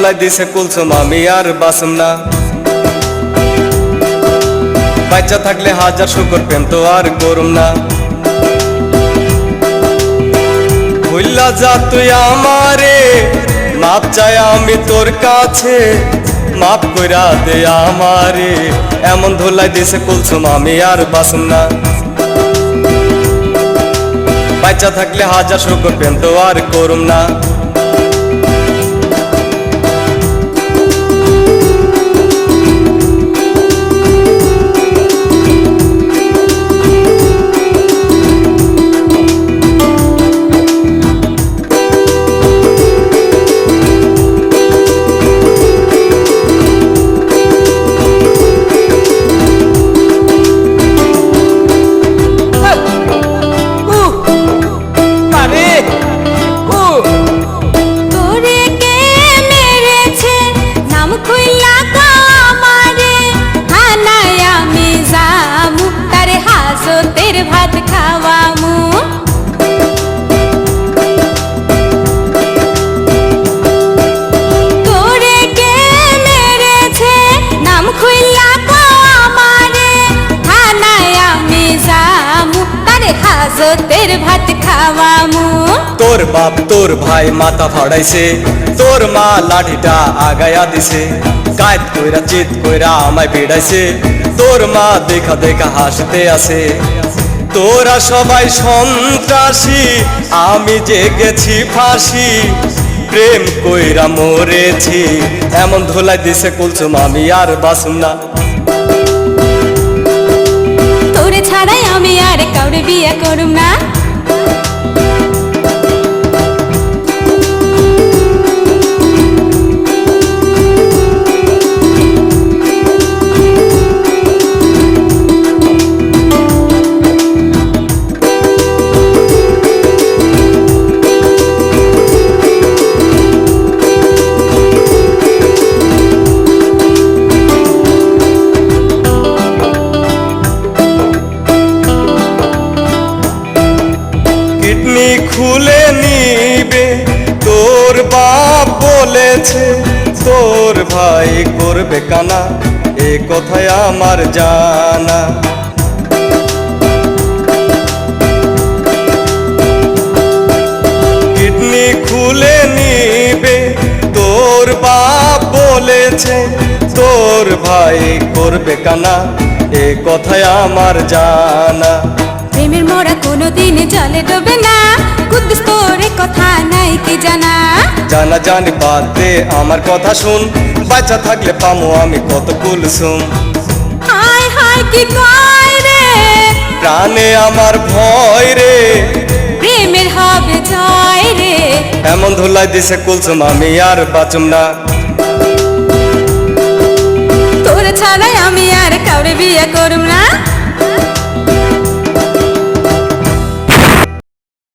ধুলাই দিছে কুলসুম আমি আর বাসুম না। বাচ্চা থাকলে হাজার শুকর প্রেম তো আর করুম না। ভুল্লা যা তুই আমারে, মাপ চাই আমি তোর কাছে, মাপ কইরা দে আমারে। এমন ধুলাই দিছে কুলসুম আমি আর বাসুম না। বাচ্চা থাকলে হাজার শুকর প্রেম তো আর করুম না। ভাত খাওয়ামু তোরে কে মেরেছে নাম খুইলা আমারে, থানায় আমি যামু তারে হাজতের ভাত খাওয়ামু। তোর বাপ তোর ভাই মাথা ফাড়াইছে, তোর মা লাঠিটা আগায়া দিছে, কায়দ কইরা চিত কইরা আমায় বেড়াইছে, তোর মা দেখা দেখা হাসতে আছে। তোরা সবাই সন্ত্রাসী, আমি যে গেছি ফাঁসি, প্রেম কইরা মরেছি। এমন ধুলাই দিছে কুলসুম আমি আর বাসুম না। তোরে ছাড়াই আমি আর কাউরে বিয়ে করুম না। কিডনি খুলে নিবে তোর বাপ বলেছে, তোর ভাই করবে কানা, এ কথায় আমার জানা। কিডনি খুলে নিবে তোর বাপ বলেছে, তোর ভাই করবে কানা, এ কথায় আমার জানা। প্রেমের মোরা কোনোদিন জলে ডোবে না, কুদ্দুস তোরে কথা নাই কি জানা। জানা জানি বাদ দে আমার কথা শুন, বাচ্চা থাকলে পামো আমি কত কুলসুম। হায় হায় কি কয় রে, প্রাণে আমার ভয় রে, প্রেমের হবে জয় রে। এমন ধুলাই দিছে কুলসুম আমি আর বাঁচুম না। তোরে ছাড়াই আমি আর কাউরে বিয়ে করুম না।